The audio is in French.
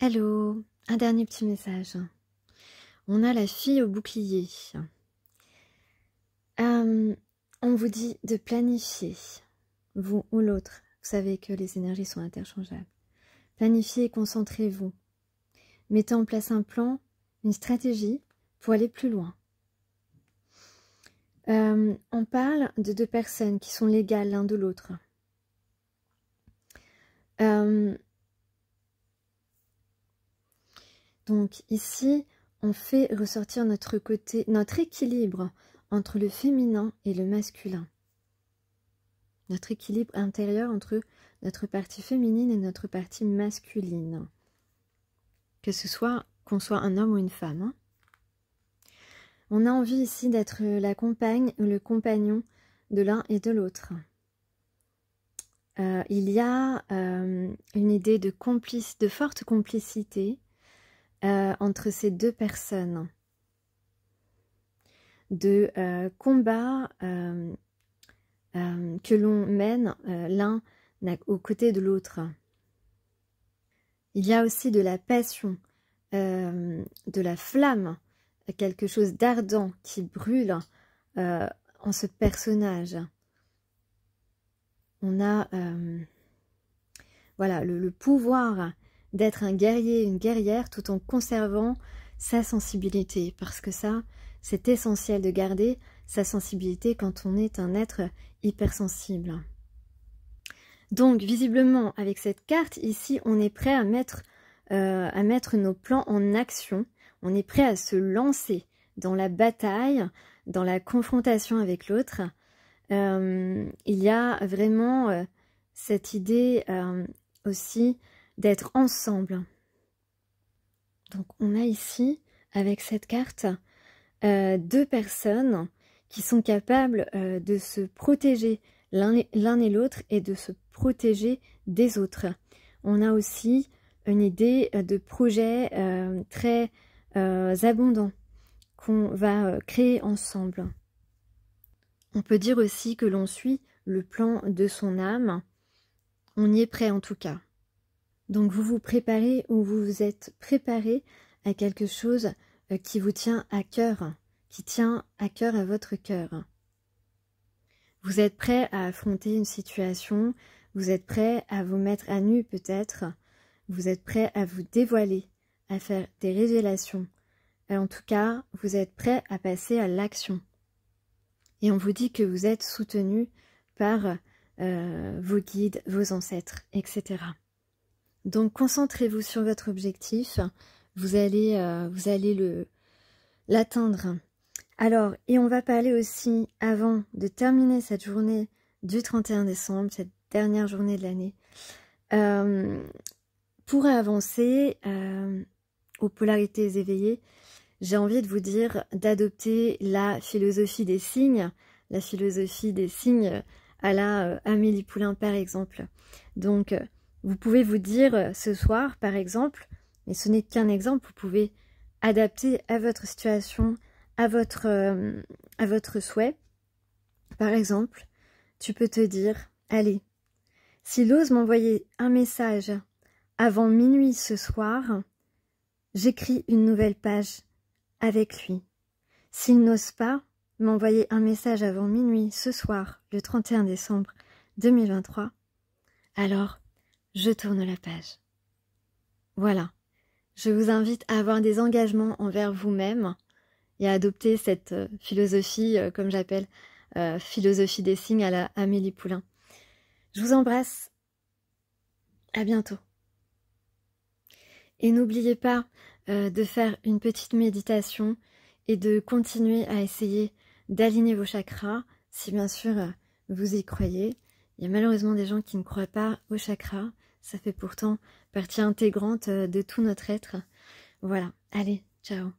Hello, un dernier petit message. On a la fille au bouclier. On vous dit de planifier, vous ou l'autre. Vous savez que les énergies sont interchangeables. Planifiez et concentrez-vous. Mettez en place un plan, une stratégie pour aller plus loin. On parle de deux personnes qui sont légales l'un de l'autre. Donc ici, on fait ressortir notre équilibre entre le féminin et le masculin. Notre équilibre intérieur entre notre partie féminine et notre partie masculine. Que ce soit qu'on soit un homme ou une femme. Hein. On a envie ici d'être la compagne ou le compagnon de l'un et de l'autre. Il y a une idée de forte complicité entre ces deux personnes, de combat que l'on mène l'un aux côtés de l'autre. Il y a aussi de la passion, de la flamme, quelque chose d'ardent qui brûle en ce personnage. On a voilà, le pouvoir d'être un guerrier, une guerrière, tout en conservant sa sensibilité. Parce que ça, c'est essentiel de garder sa sensibilité quand on est un être hypersensible. Donc, visiblement, avec cette carte, ici, on est prêt à mettre nos plans en action. On est prêt à se lancer dans la bataille, dans la confrontation avec l'autre. Il y a vraiment cette idée aussi d'être ensemble. Donc on a ici, avec cette carte, deux personnes qui sont capables de se protéger l'un et l'autre et de se protéger des autres. On a aussi une idée de projet très abondant qu'on va créer ensemble. On peut dire aussi que l'on suit le plan de son âme. On y est prêt en tout cas. Donc vous vous préparez ou vous vous êtes préparé à quelque chose qui vous tient à cœur, qui tient à cœur à votre cœur. Vous êtes prêt à affronter une situation, vous êtes prêt à vous mettre à nu peut-être, vous êtes prêt à vous dévoiler, à faire des révélations. En tout cas, vous êtes prêt à passer à l'action. Et on vous dit que vous êtes soutenu par vos guides, vos ancêtres, etc. Donc concentrez-vous sur votre objectif, vous allez l'atteindre. Alors, et on va parler aussi, avant de terminer cette journée du 31 décembre, cette dernière journée de l'année, pour avancer aux polarités éveillées, j'ai envie de vous dire d'adopter la philosophie des signes à la Amélie Poulain par exemple. Donc, vous pouvez vous dire ce soir, par exemple, mais ce n'est qu'un exemple, vous pouvez adapter à votre situation, à votre souhait. Par exemple, tu peux te dire, allez, s'il ose m'envoyer un message avant minuit ce soir, j'écris une nouvelle page avec lui. S'il n'ose pas m'envoyer un message avant minuit ce soir, le 31 décembre 2023, alors je tourne la page. Voilà, je vous invite à avoir des engagements envers vous-même et à adopter cette philosophie, comme j'appelle, philosophie des signes à la Amélie Poulain. Je vous embrasse, à bientôt. Et n'oubliez pas de faire une petite méditation et de continuer à essayer d'aligner vos chakras, si bien sûr vous y croyez. Il y a malheureusement des gens qui ne croient pas aux chakras, ça fait pourtant partie intégrante de tout notre être. Voilà, allez, ciao.